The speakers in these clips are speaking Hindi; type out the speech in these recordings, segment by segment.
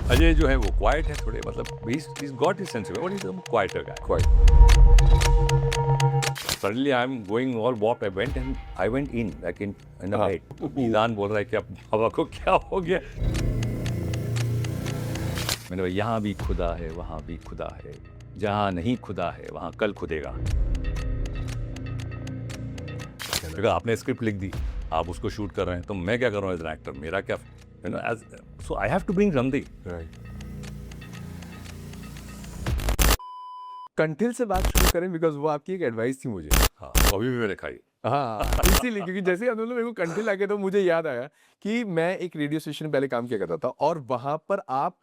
अजय जो है वो क्वाइट है थोड़े, मतलब he's got his sense of humor, he's a quieter guy. Quite. Suddenly I'm going all warped. I went in like in a हाँ. bed. मीज़ान बोल रहा है कि अब हवा को क्या हो गया? मैंने बोला यहाँ भी खुदा है, वहाँ भी खुदा है, जहाँ नहीं खुदा है वहाँ कल खुदेगा। अगर आपने स्क्रिप्ट लिख दी, आप उसको शूट कर रहे हैं, तो मैं क्या कर रहा हूँ एज एन एक्टर? मेरा क्या, you know, as so I have to bring something. Right. कंठिल से बात शुरू करें बिकॉज वो आपकी एक एडवाइस थी मुझे। हाँ, तो अभी भी मैंने खाई। हाँ, इसीलिए क्योंकि जैसे हम लोग मेरे को कंठिल आके तो मुझे याद आया कि मैं एक रेडियो स्टेशन पहले काम किया करता था और वहां पर आप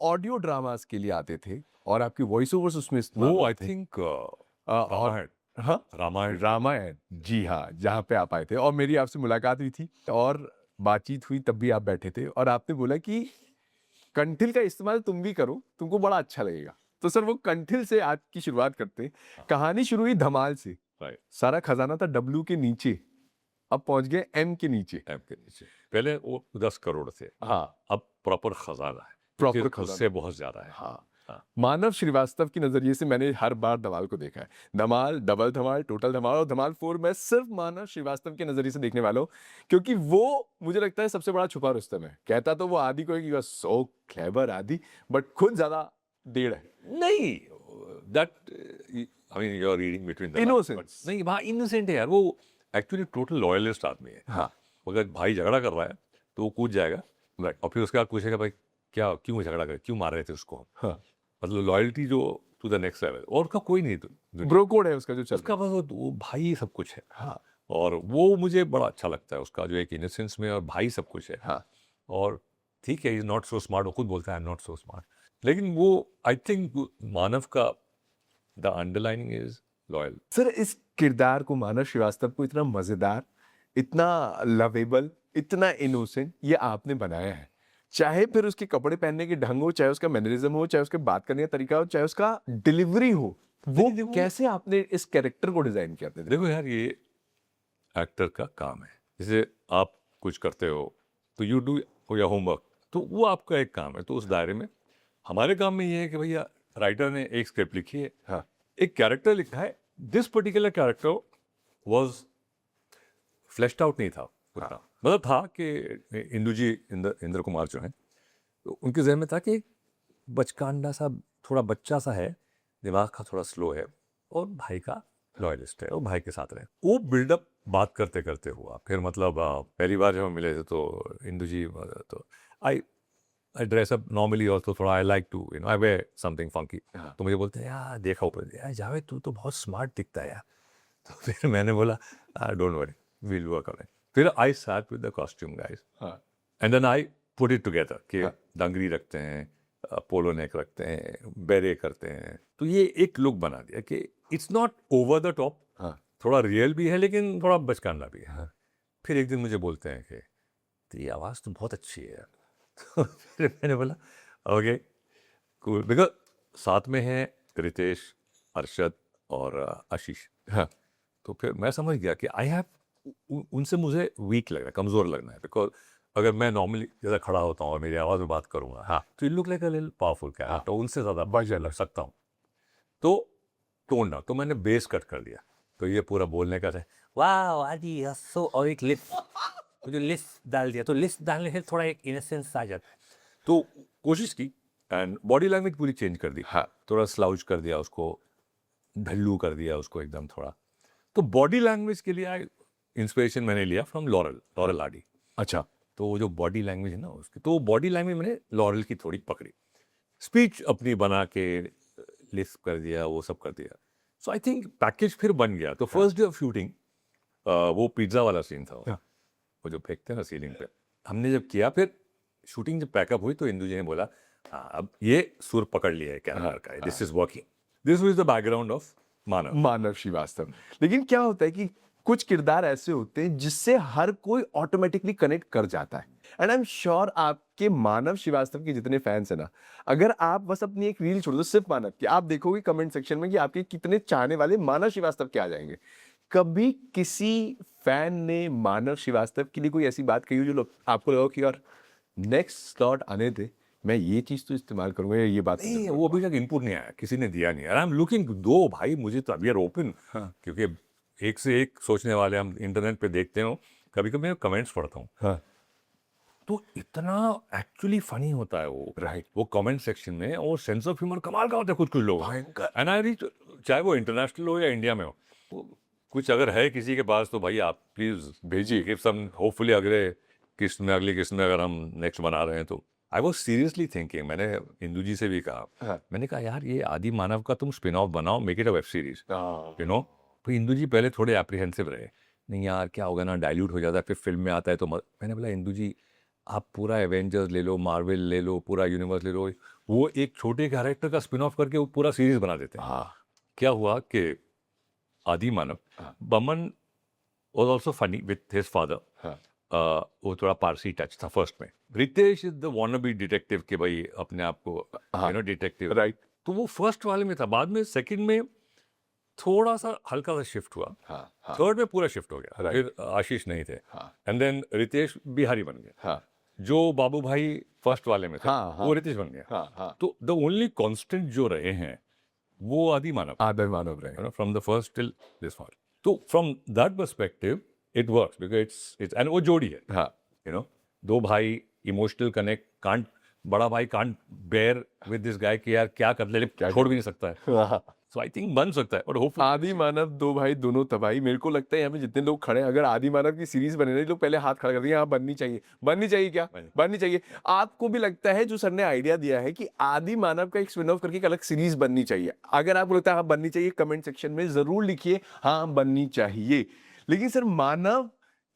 ऑडियो ड्रामास के लिए आते थे और आपकी वॉइस ओवर्स उसमें इस्तेमाल वो आई होते थे। थिंक और रामायण। हाँ, रामायण। रामायण, जी हाँ, जहाँ पे आप आए थे और मेरी आपसे मुलाकात हुई थी और बातचीत हुई, तब भी आप बैठे थे और आपने बोला कि कंठिल का इस्तेमाल तुम भी करो, तुमको बड़ा अच्छा लगेगा। तो सर वो कंठिल से आज की शुरुआत करते हैं। कहानी शुरू हुई धमाल से, राइट। सारा खजाना था डब्ल्यू के नीचे, अब पहुंच गए एम के नीचे। एम के नीचे पहले वो 10 करोड़ थे, हाँ, अब प्रॉपर खजाना है, प्रॉपर फिर खजाना। उससे बहुत ज्यादा है। हाँ, हाँ। मानव श्रीवास्तव की नजरिए से मैंने हर बार धमाल को देखा है। धमाल, डबल धमाल, टोटल धमाल और धमाल 4 मैं सिर्फ मानव श्रीवास्तव के नजरिए से देखने वाला हूँ क्योंकि वो मुझे लगता है सबसे बड़ा छुपा रुस्तम है। कहता तो वो आदि को है कि यू आर सो क्लेवर आदि, बट खुद ज्यादा डेढ़ है। नहीं, that I mean you are reading between the Innocence. नहीं, वहाँ इनोसेंट है यार, वो एक्चुअली टोटल लॉयलिस्ट आदमी है। हाँ, अगर भाई झगड़ा कर रहा है तो वो कूद जाएगा राइट, और फिर उसके बाद पूछेगा भाई क्या, क्यों झगड़ा कर, क्यों मार रहे थे उसको? हाँ, मतलब लॉयल्टी जो टू द नेक्स्ट लेवल, और उसका कोई नहीं दुनिया। ब्रो कोड है उसका जो चल उसका रहा बस वो भाई सब कुछ है। है। हाँ, और वो मुझे बड़ा अच्छा लगता है, उसका जो एक इनोसेंस में, और भाई सब कुछ है। हाँ, और ठीक है, इज नॉट सो स्मार्ट, वो खुद बोलता है I am not so smart, लेकिन वो आई थिंक मानव का the underlining is loyal. Sir इस किरदार को मानव श्रीवास्तव को इतना मजेदार, इतना लवेबल, इतना इनोसेंट ये आपने बनाया है। चाहे फिर उसके कपड़े पहनने के ढंग हो, चाहे उसका मैनरिज्म हो, चाहे उसके बात करने का तरीका हो, चाहे उसका डिलीवरी हो, वो देखो- कैसे आपने इस कैरेक्टर को डिजाइन किया था? देखो यार, ये एक्टर का काम है। जैसे आप कुछ करते हो तो यू डू योर होमवर्क, तो वो आपका एक काम है। तो उस दायरे में हमारे काम में ये है कि भैया राइटर ने एक स्क्रिप्ट लिखी है, हाँ, एक कैरेक्टर लिखा है, this particular character was flashed out नहीं था उतना। हाँ। मतलब था कि इंदु जी, इंद्र कुमार जो हैं, तो उनके जहन में था कि बचकांडा सा, थोड़ा बच्चा सा है, दिमाग का थोड़ा स्लो है, और भाई का लॉयलिस्ट है, और भाई के साथ रहे। वो बिल्डअप बात करते करते हुआ। फिर मतलब पहली बार जब हम मिले थे तो इंदु जी, तो I I dress up normally, और तो थोड़ा I like to, you know, I wear something funky. हाँ। तो मुझे बोलते हैं यार देखा ऊपर, यार जावेद तू तो बहुत स्मार्ट दिखता है यार। तो फिर मैंने बोला don't worry, we'll work on it. फिर I sat with the costume guys हाँ, and then I put it together कि हाँ। डंगरी रखते हैं, पोलो नेक रखते हैं, बेरे करते हैं, तो ये एक लुक बना दिया कि it's not over the top, हाँ, थोड़ा रियल भी है लेकिन थोड़ा बचकाना भी है। हाँ। फिर एक दिन मुझे बोलते हैं कि तेरी आवाज़ तो बहुत अच्छी है यार। तो फिर मैंने बोला ओके कूल, बिकॉज साथ में है रितेश, अरशद और आशीष। हाँ, तो फिर मैं समझ गया कि आई हैव, उनसे मुझे वीक लग रहा है, कमज़ोर लगना है। बिकॉज अगर मैं नॉर्मली जैसा खड़ा होता हूँ और मेरी आवाज़ में बात करूँगा, हाँ। तो you look like a little powerful character, उनसे ज़्यादा बजल। लग सकता हूँ। तो टोन डाउन, तो मैंने बेस कट कर दिया। तो ये पूरा बोलने का था, वाह आदि सो, और एक लिस्ट, तो जो लिस्ट डाल दिया, तो लिस्ट डालने से थोड़ा एक इनोसेंस आ जाता है। तो कोशिश की एंड बॉडी लैंग्वेज पूरी चेंज कर दी। हाँ। थोड़ा स्लाउच कर दिया उसको, ढल्लू कर दिया उसको एकदम थोड़ा। तो बॉडी लैंग्वेज के लिए इंस्पिरेशन मैंने लिया फ्रॉम लॉरेल आर्डी। अच्छा, तो वो जो बॉडी लैंग्वेज है ना उसकी, तो बॉडी लैंग्वेज मैंने लॉरेल की थोड़ी पकड़ी, स्पीच अपनी बना के लिस्ट कर दिया, वो सब कर दिया। सो आई थिंक पैकेज फिर बन गया। तो फर्स्ट डे ऑफ शूटिंग वो पिज्ज़ा वाला सीन था, हाँ। वो जो फेंकते हैं ना सीलिंग पे, हमने जब किया, फिर शूटिंग जब पैकअप हुई तो इंदु जी ने बोला हाँ अब ये सुर पकड़ लिया है कैरेक्टर का, this is working, this was the background of Manav. Manav Shrivastava. लेकिन क्या होता है कि कुछ किरदार ऐसे होते हैं जिससे हर कोई ऑटोमेटिकली कनेक्ट कर जाता है एंड आई एम श्योर आपके मानव श्रीवास्तव के जितने फैंस हैं ना, अगर आप बस अपनी एक रील छोड़ दो सिर्फ मानव की, आप देखोगे कमेंट सेक्शन में कि आपके कितने चाहने वाले मानव श्रीवास्तव के आ जाएंगे। कभी किसी फैन ने मानव श्रीवास्तव के लिए कोई ऐसी बात कही हो जो आपको लगा कि यार नेक्स्ट स्लॉट आने दे, मैं ये चीज तो इस्तेमाल करूंगा या ये बात नहीं, वो अभी तक इनपुट नहीं आया, किसी ने दिया नहीं। आई एम लुकिंग दो भाई, मुझे तो वी आर ओपन, क्योंकि एक से एक सोचने वाले हम इंटरनेट पे देखते हो, कभी कभी मैं कमेंट्स पढ़ता हूँ, हाँ तो इतना एक्चुअली फनी होता है वो, राइट वो कमेंट सेक्शन में, और सेंस ऑफ ह्यूमर कमाल का होता है कुछ कुछ लोग। एंड आई रीच, चाहे वो इंटरनेशनल हो या इंडिया में हो, वो कुछ अगर है किसी के पास तो भाई आप प्लीज भेजिए। गिव सम, होपफुली अगले किस्त में, अगली किस्त में अगर हम नेक्स्ट बना रहे हैं तो। आई वॉज सीरियसली थिंकिंग, मैंने इंदू जी से भी कहा, हाँ। मैंने कहा यार ये आदि मानव का तुम स्पिन ऑफ बनाओ, make it a web series, हाँ यू नो। तो इंदू जी पहले थोड़े एप्रीहेंसिव रहे, नहीं यार क्या होगा ना, डाइल्यूट हो जाता है, फिर फिल्म में आता है तो मैंने बोला इंदू जी आप पूरा एवेंजर्स ले लो, मार्वल ले लो, पूरा यूनिवर्स ले लो, वो एक छोटे कैरेक्टर का स्पिन ऑफ करके वो पूरा सीरीज बना देते हैं। हाँ क्या हुआ कि आदि मानव, हाँ। Boman was also funny with his father. हाँ वो थोड़ा पारसी टच था फर्स्ट में। रितेश इज द वांनाबी डिटेक्टिव के भाई अपने आप को हाँ। यू नो डिटेक्टिव, राइट तो वो फर्स्ट वाले में था, बाद में सेकंड में थोड़ा सा हल्का सा शिफ्ट हुआ, हाँ हाँ थर्ड में पूरा शिफ्ट हो गया, Right. फिर आशीष नहीं थे, हाँ एंड देन रितेश बिहारी बन गया, हाँ जो बाबू भाई फर्स्ट वाले में थे हाँ, हाँ। वो रितेश बन गया। हाँ हाँ तो द ओनली कांस्टेंट जो रहे हैं वो आदि मानव, आदर मानव रहे you know, from the first till this part. So from that perspective, it works because it's and वो जोड़ी है, हाँ you know, दो भाई emotional connect, can't, बड़ा भाई can't bear with this guy कि यार क्या कर ले, छोड़ भी नहीं सकता है, so I think बन सकता है, और hopefully आदि मानव दो भाई दोनों तबाही। मेरे को लगता है यहाँ पे जितने लोग खड़े हैं, अगर आदि मानव की सीरीज बने ना, लोग पहले हाथ खड़ा कर दिए, हाँ बननी चाहिए। बननी चाहिए क्या? बननी चाहिए। आपको भी लगता है जो सर ने आइडिया दिया है कि आदि मानव का एक स्पिन ऑफ करके एक अलग सीरीज बननी चाहिए, अगर आपको लगता है हाँ बननी चाहिए, कमेंट सेक्शन में जरूर लिखिए हाँ बननी चाहिए। लेकिन सर मानव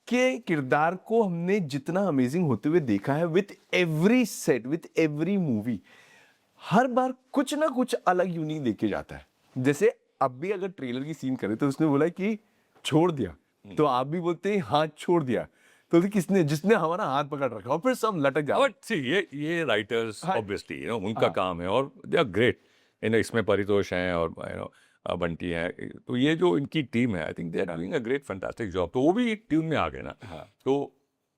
के किरदार को हमने जितना अमेजिंग होते हुए देखा है, with every set, with every movie, हर बार कुछ ना कुछ अलग यूनिक देके जाता है। जैसे अब भी अगर ट्रेलर की सीन करें तो उसने बोला कि छोड़ दिया, तो आप भी बोलते हैं हाँ छोड़ दिया, तो किसने, जिसने हमारा हाथ पकड़ रखा और फिर सब लटक जाए। बट सी ये राइटर्स हाँ। ऑब्वियसली यू नो उनका काम है, और they are great, you know, इसमें परितोष हैं और यू नो बंटी है, तो ये जो इनकी टीम है, I think they are doing a great fantastic job, तो वो भी एक ट्यून में आ गए ना। हाँ। तो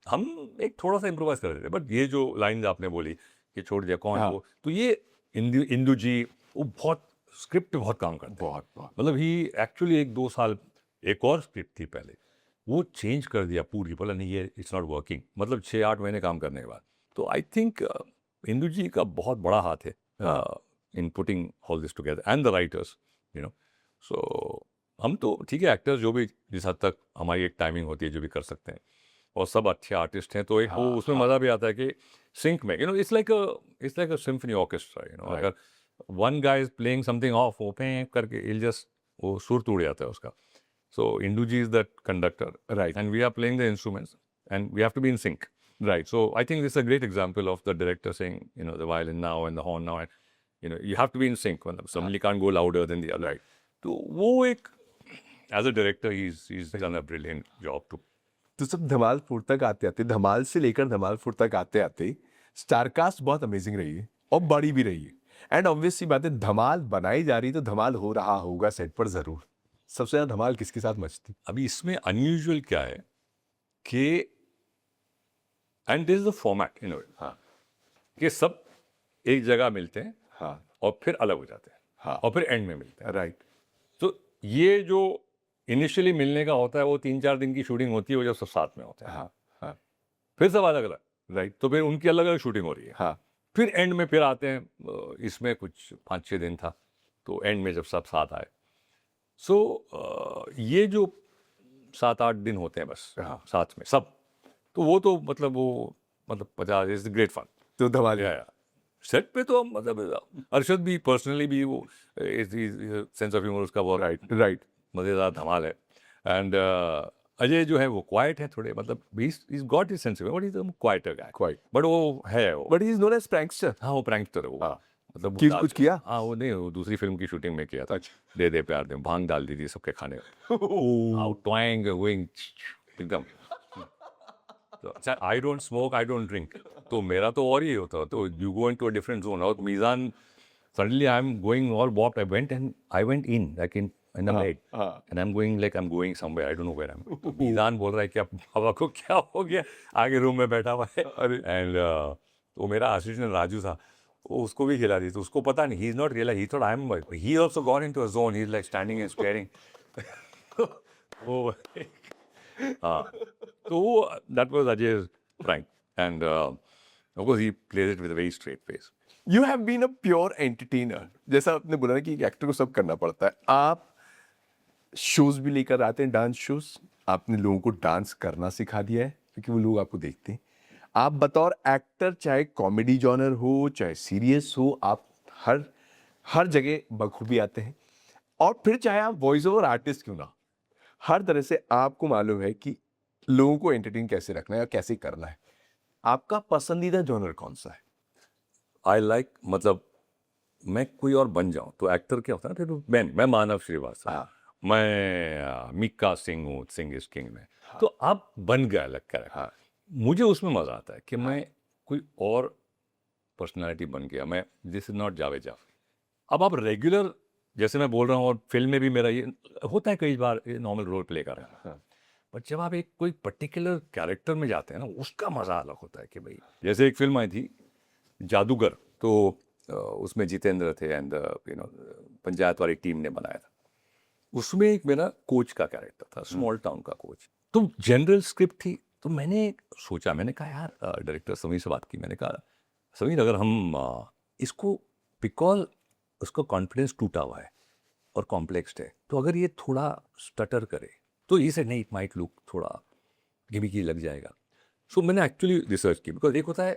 हम एक थोड़ा सा इम्प्रोवाइज कर रहे थे, बट ये जो लाइन आपने बोली कि छोड़ दिया कौन, हाँ। वो तो ये इंदू जी वो बहुत स्क्रिप्ट पे बहुत काम करते हैं, बहुत बहुत मतलब ही एक्चुअली एक दो साल एक और स्क्रिप्ट थी पहले, वो चेंज कर दिया पूरी, बोला नहीं ये इट्स नॉट वर्किंग, मतलब 6-8 महीने काम करने के बाद। तो आई थिंक इंदू जी का बहुत बड़ा हाथ है in putting all this together, and the writers, you know. So हम तो ठीक है, एक्टर्स जो भी जिस हद तक हमारी एक टाइमिंग होती है जो भी कर सकते हैं, और सब अच्छे आर्टिस्ट हैं, तो एक वो उसमें मज़ा भी आता है कि सिंक में, you know, it's like a symphony orchestra, you know, अगर one guy is playing something off, वो पे करके इल जस्ट वो सुर टूट जाता है उसका। So Induji is that conductor, Right. and we are playing the instruments, and we have to be in sync. Right. So I think this is a great example of the director saying, you know, the violin now and the horn now, and you know, you have to be in sync. मतलब somebody can't go louder than the other. Right. तो वो एक, as a director, he's done a brilliant job too. तो सब धमालपुर तक आते आते, धमाल से लेकर धमालपुर तक आते आते स्टारकास्ट बहुत अमेजिंग रही है और बड़ी भी रही है। एंड ऑब्वियस सी बात है, धमाल बनाई जा रही तो धमाल हो रहा होगा सेट पर जरूर। सबसे ज्यादा धमाल किसके साथ मचती? अभी इसमें अनयूजुअल क्या है कि, and this is the format, you know, हाँ कि सब एक जगह मिलते हैं हाँ और फिर अलग हो जाते हैं, हाँ और फिर एंड में मिलते हैं। राइट तो ये जो इनिशियली मिलने का होता है, वो 3-4 दिन की शूटिंग होती है, वो जब सब साथ में होते हैं, हाँ हाँ फिर सब अलग अलग, राइट तो फिर उनकी अलग अलग शूटिंग हो रही है, हाँ फिर एंड में फिर आते हैं। इसमें कुछ 5-6 दिन था, तो एंड में जब सब साथ आए, सो ये जो 7-8 दिन होते हैं बस हाँ। साथ में सब, तो वो तो मतलब वो मतलब 50 इज ग्रेट फन। तो धमाल सेट पे तो हम मतलब अरशद भी पर्सनली भी वो सेंस ऑफ ह्यूमर उसका बहुत राइट राइट मज़ेदार धमाल है। एंड अजय जो है वो क्वाइट है थोड़े, मतलब he's got his sense of humor, but he's a quieter guy, Quiet. But वो है वो, but he is known as prankster. हाँ वो प्रैंकस्टर है वो, हाँ। मतलब कि कुछ किया? हाँ वो नहीं, वो दूसरी फिल्म की शूटिंग में किया था, अच्छा। दे दे प्यार दे, भांग डाल दी थी सबके खाने में, आउट ट्वाइंग गोइंग एकदम। तो अच्छा, I don't smoke, I don't drink, तो मेरा तो और ही होता, तो you go into a different zone, और Meezaan suddenly I am going all walk, I went in like in the bed, and I'm going somewhere, I don't know where I'm going. तो मीज़ान बोल रहा है कि अब बाबा को क्या हो गया, आगे रूम में बैठा हुआ है, एंड तो मेरा असिस्टेंट राजू था, वो उसको भी खिला दी, तो उसको पता नहीं, he is not realize, he thought I am, he also gone into a zone, he is like standing and staring. वो हाँ, तो वो that was Ajay prank, and of course he plays it with a very straight face. You have been a pure entertainer, जैसा आपने बोला ना कि एक एक्टर को सब करना पड़ता है। आप शोज भी लेकर आते हैं, डांस शोज, आपने लोगों को डांस करना सिखा दिया है क्योंकि वो लोग आपको देखते हैं। आप बतौर एक्टर, चाहे कॉमेडी जॉनर हो चाहे सीरियस हो, आप हर हर जगह बखूबी आते हैं। और फिर चाहे आप वॉइस ओवर आर्टिस्ट क्यों ना, हर तरह से आपको मालूम है कि लोगों को एंटरटेन कैसे रखना है और कैसे करना है। आपका पसंदीदा जॉनर कौन सा है? आई लाइक, मतलब मैं कोई और बन जाऊं तो एक्टर क्या होता है ना, फिर मैं मानव श्रीवास्तव, हाँ। मैं मिक्का सिंह हूँ सिंह इज किंग में, तो आप बन गए अलग कैरेक्टर। हाँ। मुझे उसमें मजा आता है कि मैं कोई और पर्सनालिटी बन गया, मैं this is not Javed Jaffrey. अब आप रेगुलर जैसे मैं बोल रहा हूँ, और फिल्म में भी मेरा ये होता है कई बार, नॉर्मल रोल प्ले कर रहा है, हाँ। बट जब आप एक कोई पर्टिकुलर कैरेक्टर में जाते हैं ना, उसका मजा अलग होता है। कि भाई जैसे एक फिल्म आई थी जादूगर, तो उसमें जितेंद्र थे, एंड यू नो पंचायत वाली टीम ने बनाया था। उसमें एक मेरा कोच का कैरेक्टर था, स्मॉल टाउन का कोच। तो जनरल स्क्रिप्ट थी, तो मैंने सोचा, मैंने कहा यार, डायरेक्टर समीर से बात की, मैंने कहा समीर अगर हम इसको, बिकॉज उसका कॉन्फिडेंस टूटा हुआ है और कॉम्प्लेक्स्ड है, तो अगर ये थोड़ा स्टटर करे तो ये से नहीं, इट माइट लुक थोड़ा गिमिकी लग जाएगा। सो मैंने एक्चुअली रिसर्च की, बिकॉज एक होता है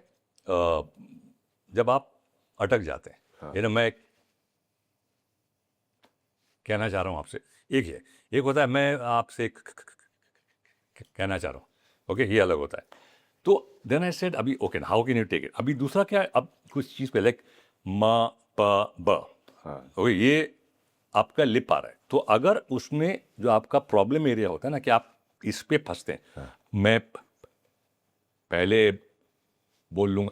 जब आप अटक जाते हैं, ये ना मैं कहना चाह रहा हूँ आपसे, एक है, एक होता है मैं आपसे कहना चाह रहा हूँ, ओके, ये अलग होता है। तो देन आई सेड अभी okay, how can you take it, अभी दूसरा क्या है, अब कुछ चीज़ पे लाइक म प ब, ओके, ये आपका लिप आ रहा है, तो अगर उसमें जो आपका प्रॉब्लम एरिया होता है ना, कि आप इस पे फंसते हैं, मैं पहले बोल लूँगा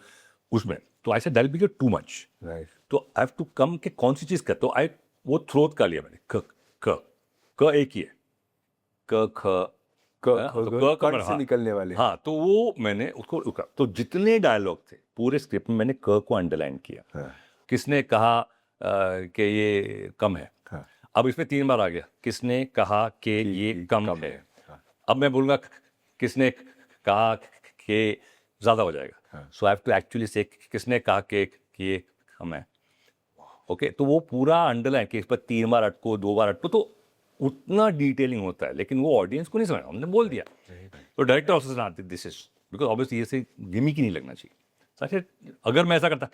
उसमें, तो I said that will be too much, right. तो आई हैव टू कम के कौन सी चीज़ कर, तो आई वो थ्रोट का लिया मैंने, क एक ही है, क ख, तो क का कट मैंने, से हाँ निकलने वाले। हाँ, तो वो मैंने उसको तो जितने डायलॉग थे पूरे स्क्रिप्ट में, मैंने क को अंडरलाइन किया। हाँ। किसने कहा कि ये कम है, हाँ। अब इसमें 3 बार आ गया, किसने कहा कि ये कम है। हाँ। अब मैं बोलूँगा किसने कहा कि ज़्यादा हो जाएगा, सो आई हैव टू एक्चुअली से किसने कहा कि ये कम है, ओके, तो वो पूरा अंडरलाइन कि इस पर 3 बार अटको, 2 बार अटको, तो उतना डिटेलिंग होता है, लेकिन वो ऑडियंस को नहीं समझ, हमने बोल दिया, तो director also not this is, because obviously ये से गिमिकी नहीं लगना चाहिए। सच, अगर मैं ऐसा करता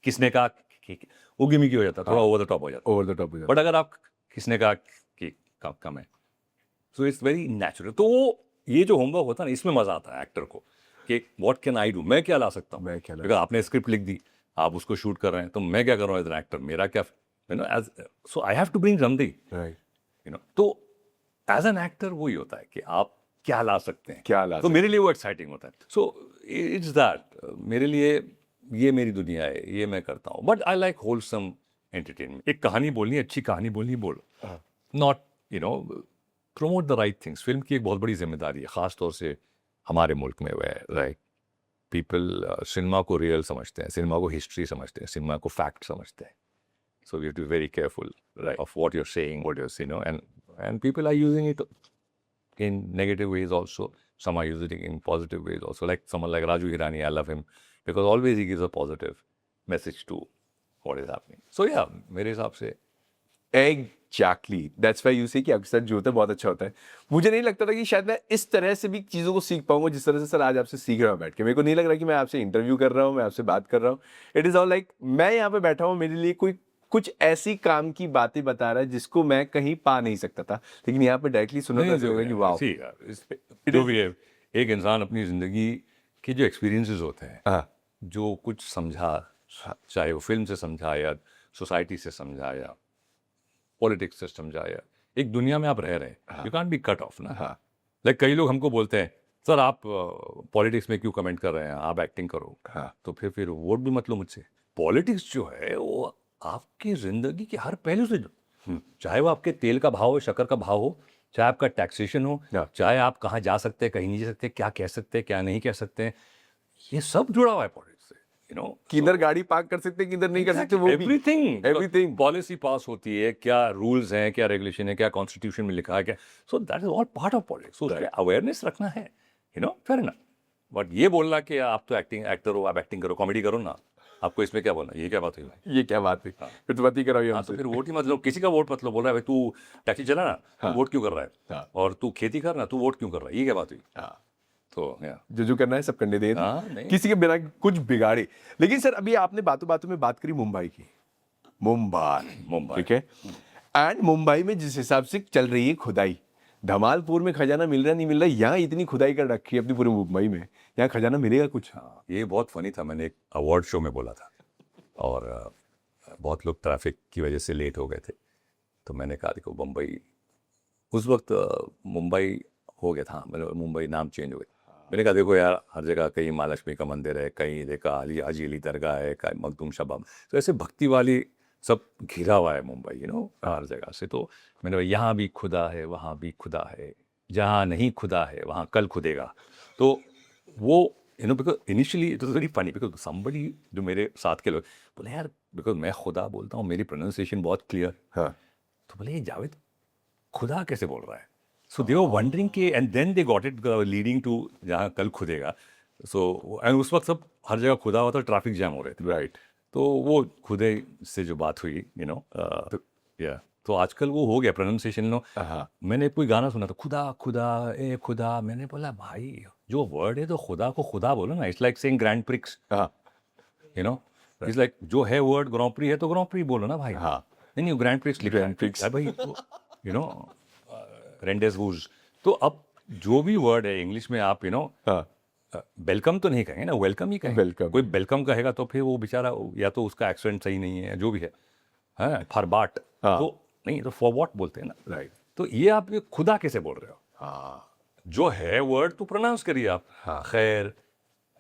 किसने कहा कि, वो गिमिकी हो जाता, थोड़ा ओवर द टॉप हो जाता, ओवर द टॉप हो जाता। बट अगर आप किसने कहा कि कम है, सो इट्स वेरी नेचुरल। तो वो ये जो होमवर्क होता है ना, इसमें मजा आता है एक्टर को कि व्हाट कैन आई डू, मैं क्या ला सकता हूँ, मैं क्या ला बिकॉज आपने स्क्रिप्ट लिख दी, आप उसको शूट कर रहे हैं, तो मैं क्या कर रहा हूँ एज एन एक्टर, मेरा क्या, you know, as, so I have to bring something, right. You know, तो एज एन एक्टर वही होता है कि आप क्या ला सकते हैं, क्या ला तो मेरे लिए वो एक्साइटिंग होता है। सो इट्स दैट, मेरे लिए ये मेरी दुनिया है, ये मैं करता हूँ, but I like wholesome entertainment. एक कहानी बोलनी, अच्छी कहानी बोलनी, बोलो, not you know, promote the right things. Film की एक बहुत बड़ी जिम्मेदारी है, ख़ास तौर से हमारे मुल्क में, वह राइट पीपल सिनेमा को रियल समझते हैं, सिनेमा को हिस्ट्री समझते हैं, सिनेमा को फैक्ट समझते हैं, so we have to be very careful, Right. of what you're saying, you know, and people are using it in negative ways also, some are using it in positive ways also, like someone like Raju Hirani, I love him because always he gives a positive message to what is happening. So yeah, मेरे हिसाब से एग्जैक्टली, दैट्स व्हाई यू से कि आपके साथ जो होता है बहुत अच्छा होता है। मुझे नहीं लगता था कि शायद मैं इस तरह से भी चीज़ों को सीख पाऊंगा जिस तरह से सर आज आपसे सीख रहा हूँ बैठ के। मेरे को नहीं लग रहा कि मैं आपसे इंटरव्यू कर रहा हूँ, मैं आपसे बात कर रहा हूँ। इट इज़ ऑल लाइक मैं यहाँ पे बैठा हूँ, मेरे लिए कोई कुछ ऐसी काम की बातें बता रहा है जिसको मैं कहीं पा नहीं सकता था, लेकिन यहाँ पे डायरेक्टली सुना तो ऐसे होगा कि वाह। See, जो भी है, एक इंसान अपनी ज़िंदगी के जो एक्सपीरियंसेस होते हैं, हाँ। जो कुछ समझा, चाहे वो फिल्म से समझा या सोसाइटी से समझा या पॉलिटिक्स से समझा, या एक दुनिया में आप रह रहे हैं, you can't be cut off ना। हाँ। लाइक कई लोग हमको बोलते हैं, सर आप पॉलिटिक्स में क्यों कमेंट कर रहे हैं, आप एक्टिंग करो। हाँ। तो फिर वोट भी मत लो मुझसे। पॉलिटिक्स जो है वो आपकी ज़िंदगी के हर पहलू से, चाहे वो आपके तेल का भाव हो, शक्कर का भाव हो, चाहे आपका टैक्सेशन हो, Yeah. चाहे आप कहाँ जा सकते हैं, कहीं नहीं जा सकते, क्या कह सकते हैं, क्या नहीं कह सकते हैं, ये सब जुड़ा हुआ है पॉलिटिक्स से। यू नो किधर गाड़ी पार्क कर सकते हैं, किधर नहीं कर सकते, वो भी एवरीथिंग Everything. पॉलिसी पास होती है, क्या रूल्स हैं, क्या रेगुलेशन है, क्या कॉन्स्टिट्यूशन में लिखा है, क्या, so that is all part of politics. So उसके अवेयरनेस रखना है, you know, fair enough. But ये बोलना कि आप तो एक्टर हो, आप एक्टिंग करो, कॉमेडी करो ना, आपको इसमें क्या बोलना, ये क्या बात हुई भाई? ये क्या बात है, फिर तो बात ही कराओ हाँ, तो हमसे। फिर वोट ही मत लो, किसी का वोट मत लो। बोल रहा है भाई तू टैक्सी चला ना, तू वोट क्यों कर रहा है? हाँ। और तू खेती कर ना, तू वोट क्यों कर रहा है? ये क्या बात हुई? हाँ, तो या जो करना है सब करने दे, हाँ, नहीं। किसी के बिना कुछ बिगाड़े। लेकिन सर अभी आपने बातों बातों में बात करी मुंबई की, मुंबई ठीक है, एंड मुंबई में जिस हिसाब से चल रही है खुदाई, धमालपुर में खजाना मिल रहा नहीं मिल रहा, यहाँ इतनी खुदाई कर रखी है अपनी पूरे मुंबई में, यहाँ खजाना मिलेगा कुछ? हाँ, ये बहुत फनी था। मैंने एक अवार्ड शो में बोला था और बहुत लोग ट्रैफिक की वजह से लेट हो गए थे, तो मैंने कहा देखो मुंबई उस वक्त मुंबई हो गया था, मतलब मुंबई नाम चेंज हो गया। मैंने कहा देखो यार, हर जगह कहीं माँ लक्ष्मी का मंदिर है, कहीं देखा हाजी अली दरगाह है, कहीं मखदूम शबाब, तो ऐसे भक्ति वाली सब घिरा हुआ है मुंबई, यू नो, हर जगह से। तो मैंने कहा यहाँ भी खुदा है, वहाँ भी खुदा है, जहाँ नहीं खुदा है वहाँ कल खुदेगा। तो वो you know, because initially it was very funny, because somebody जो मेरे साथ के लोग बोले यार, बिकॉज मैं खुदा बोलता हूँ, मेरी प्रोनाउंसिएशन बहुत क्लियर, हाँ, तो बोले ये जावेद खुदा कैसे बोल रहा है? सो दे वर वंडरिंग के, and then they got it leading to जहाँ कल खुदेगा। सो एंड उस वक्त सब हर जगह खुदा हुआ था, ट्रैफिक जैम हो रहे थे, राइट। तो वो खुदे से जो बात हुई, यू नो, या तो आजकल वो हो गया प्रोनाउंसिएशन नो। हाँ, मैंने कोई गाना सुना था, खुदा खुदा ए खुदा, मैंने बोला भाई जो वर्ड है तो खुदा को खुदा बोलो ना। It's like saying grand prix, हाँ, यू नो, इट्स लाइक जो है वर्ड ग्रैंड प्री है तो ग्रैंड प्री बोलो ना भाई। हाँ। नहीं ग्रैंड प्रिक्स लिखा है, Grand Prix। भाई, यू नो, रेंडेस वूज। तो अब जो भी वर्ड है इंग्लिश में आप, यू नो, हाँ, वेलकम तो नहीं कहेंगे ना, वेलकम ही कहेंगे। Welcome। कोई वेलकम कहेगा तो फिर वो बेचारा या तो उसका एक्सेंट सही नहीं है, जो भी है, हाँ, फॉर बाट, हाँ। तो नहीं तो फॉर वॉट बोलते हैं ना, राइट। तो ये आप ये खुदा कैसे बोल रहे हो? हाँ, जो है वर्ड तो प्रोनाउंस करिए आप। हाँ। खैर,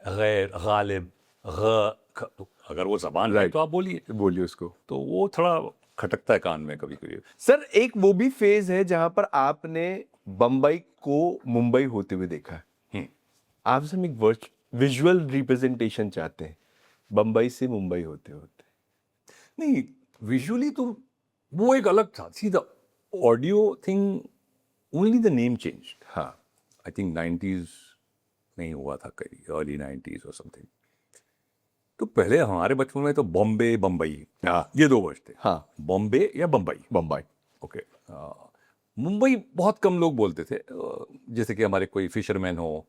गैर, गालिब, तो अगर वो जबान है Right। तो आप बोलिए। बोलिए उसको। तो वो थोड़ा खटकता है कान में कभी कभी। सर एक वो भी फेज है जहां पर आपने बम्बई को मुंबई होते हुए देखा है, आपसे हम एक विजुअल रिप्रेजेंटेशन चाहते हैं बम्बई से मुंबई होते होते। नहीं, विजुअली तो वो एक अलग था। See the audio thing, only the name change. हाँ, आई थिंक 90s नहीं हुआ था, कहीं अर्ली 90s और समथिंग। तो पहले हमारे बचपन में तो बॉम्बे बम्बई, हाँ, ये दो वर्ड थे। हाँ, बॉम्बे या बम्बई, बम्बई। ओके। मुंबई बहुत कम लोग बोलते थे। जैसे कि हमारे कोई फिशरमैन हो,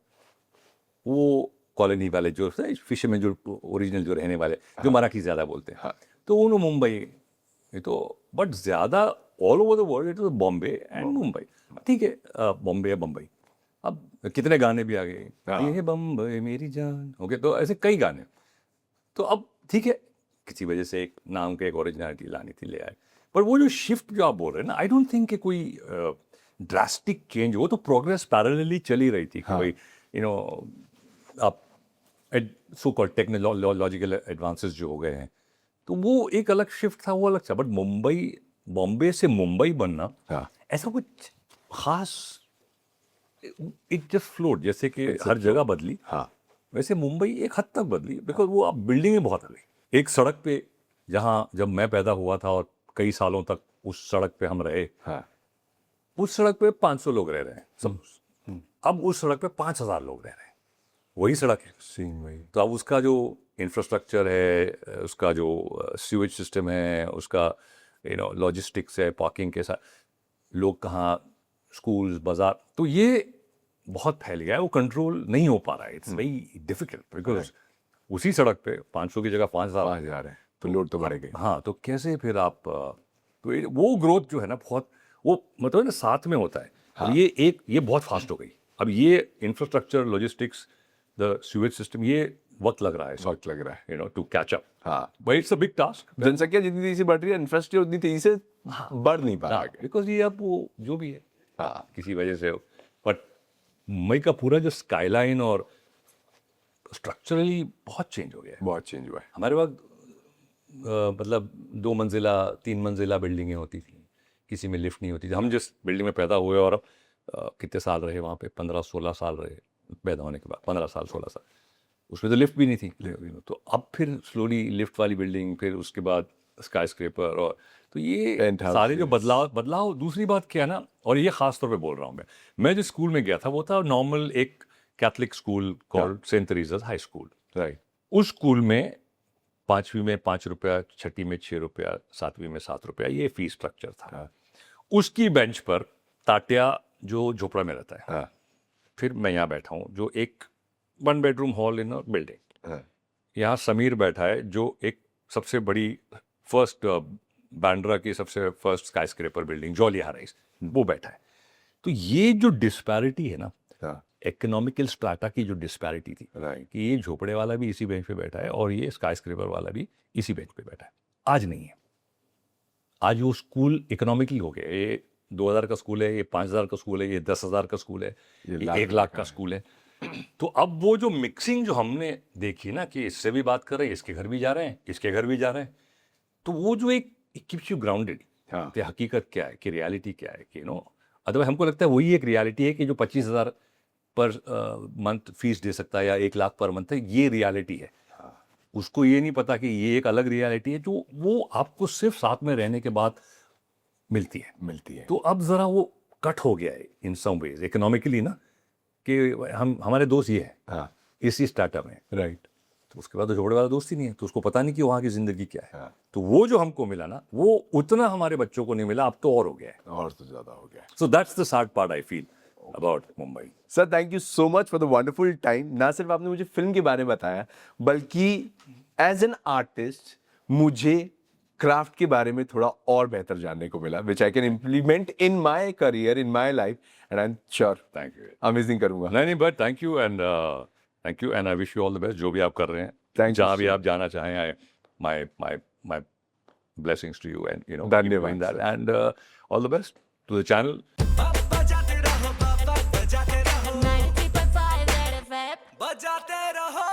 वो कॉलोनी वाले जो फिशरमैन जो ओरिजिनल जो रहने वाले, जो मराठी ज़्यादा बोलते हैं, हाँ। तो उन्होंने मुंबई, ये तो, बट ज़्यादा all over the world it was Bombay and Mumbai. ठीक है, बॉम्बे या बम्बई। अब कितने गाने भी आ गए, हाँ। ये बम्बई मेरी जान, ओके, तो ऐसे कई गाने। तो अब ठीक है, किसी वजह से एक नाम के एक ओरिजिनलिटी लानी थी, ले आए। पर वो जो शिफ्ट जो आप बोल रहे हैं ना, आई डोंट थिंक कि कोई ड्रास्टिक चेंज, वो तो प्रोग्रेस पैरेलली चली रही थी। हाँ। कोई, यू नो, आप सो कॉल्ड टेक्नोलॉजिकल एडवांसेस जो हो गए हैं, तो वो एक अलग शिफ्ट था, वो अलग था। बट मुंबई, बॉम्बे से मुंबई बनना, हाँ। ऐसा कुछ खास, इट जस्ट फ्लोट, जैसे कि हर जगह बदली, हाँ, वैसे मुंबई एक हद तक बदली। बिकॉज वो अब बिल्डिंगें बहुत आ गई। एक सड़क पे, जहाँ जब मैं पैदा हुआ था और कई सालों तक उस सड़क पे हम रहे, हाँ, उस सड़क पे 500 लोग रह रहे हैं सब। अब उस सड़क पे 5000 लोग रह रहे हैं, वही सड़क है। सेम वही। तो अब उसका जो इंफ्रास्ट्रक्चर है, उसका जो सीवेज सिस्टम है, उसका, यू नो, लॉजिस्टिक्स है, पार्किंग के साथ, लोग कहाँ, स्कूल्स, बाजार, तो ये बहुत फैल गया है। वो कंट्रोल नहीं हो पा रहा है। इट्स वेरी डिफिकल्ट बिकॉज उसी सड़क पे 500 की जगह 5000 5000 है तो लोड तो बढ़ेगा। हाँ, तो कैसे फिर आप तो वो ग्रोथ जो है ना, बहुत, वो मतलब ना साथ में होता है। हाँ। अब ये बहुत फास्ट हो गई। अब ये infrastructure, logistics, the sewage system, ये वक्त लग रहा है, वक्त लग रहा है। You know, to catch up. हाँ, but it's a big task. जनसंख्या जितनी तेजी से बढ़ रही है, इंफ्रास्ट्रक्चर उतनी तेजी से बढ़ नहीं पा रहा है। बिकॉज ये अब वो जो भी है, हाँ, किसी वजह से। बट मुंबई का पूरा जो स्काईलाइन और स्ट्रक्चरली बहुत चेंज हो गया है। बहुत चेंज हुआ है। हमारे वक्त मतलब 2 मंजिला 3 मंजिला बिल्डिंगें होती थी, किसी में लिफ्ट नहीं होती थी। हम जिस बिल्डिंग में पैदा हुए, और अब कितने साल रहे वहाँ पे, 15-16 साल रहे पैदा होने के बाद, 15 साल 16 साल, उसमें तो लिफ्ट भी नहीं थी। तो अब फिर स्लोली लिफ्ट वाली बिल्डिंग, फिर उसके बाद स्काई स्क्रेपर, और तो ये Penthouses. सारे जो बदलाव दूसरी बात क्या है ना, और ये खास तौर पे बोल रहा हूँ मैं जिस स्कूल में गया था वो था नॉर्मल एक Catholic school called saint Teresa's high school. Right. उस स्कूल में 5वीं में 5 रुपया, 6ठी में 6 रुपया, 7वीं में 7 रुपया, ये फीस स्ट्रक्चर था। हाँ। उसकी बेंच पर तात्या जो झोपड़ा में रहता है, हाँ। फिर मैं यहाँ बैठा हूँ जो एक 1 बेडरूम हॉल इन अ बिल्डिंग, हाँ। यहाँ समीर बैठा है जो एक सबसे बड़ी फर्स्ट बांद्रा की सबसे first skyscraper building Jolly Highrise, वो बैठा है। तो ये जो डिस्पैरिटी है ना, हाँ। इकोनॉमिकल स्ट्राटा की जो डिस्पैरिटी थी, राइट। कि ये झोपड़े वाला भी इसी बेंच पे बैठा है और ये स्काई स्क्रेपर वाला भी इसी बेंच पे बैठा है, आज नहीं है। आज वो स्कूल इकोनॉमिकली हो गया। ये 2000 का स्कूल है, ये 5000 का स्कूल है, ये 10,000 का स्कूल है, ये ये लाख 1 लाख का स्कूल है। तो अब वो जो मिक्सिंग जो हमने देखी ना, कि इससे भी बात कर रहे हैं, इसके घर भी जा रहे हैं, इसके घर भी जा रहे हैं, तो वो जो एक कीप्स यू ग्राउंडेड हाँ। कि हकीकत क्या है, कि रियलिटी क्या है, कि अदरवाइज हमको लगता है वही एक रियलिटी है कि जो 25,000 पर मंथ फीस दे सकता है या 1 लाख पर मंथ है, ये रियलिटी है। उसको ये नहीं पता कि ये एक अलग रियलिटी है जो वो आपको सिर्फ साथ में रहने के बाद मिलती है। तो अब जरा वो कट हो गया है इन सम वेज इकोनॉमिकली ना, कि हमारे दोस्त ये है हाँ। इसी स्टार्टअप में। राइट। तो उसके बाद तो झोपड़े वाला दोस्त ही नहीं है, तो उसको पता नहीं कि वहाँ की जिंदगी क्या है। हाँ। तो वो जो हमको मिला ना, वो उतना हमारे बच्चों को नहीं मिला, अब तो और हो गया है। और तो ज्यादा हो गया। So that's the sad part I feel about Mumbai. Sir thank you so much for the wonderful time. ना सिर्फ आपने मुझे फिल्म के बारे में बताया, बल्कि एज एन आर्टिस्ट मुझे क्राफ्ट के बारे में थोड़ा और बेहतर जानने को मिला, which I can implement in my career, in my life, and I am sure thank you. Amazing करूंगा। नहीं but thank you and I wish you all the best, जो भी आप कर रहे हैं, Thank you, जहाँ भी sir. आप जाना चाहें। My blessings to you, and keep धन्यवाद, doing that, sir. and all the best to the channel. बजाते रहो 90.5 रेड एफएम, बजाते रहो।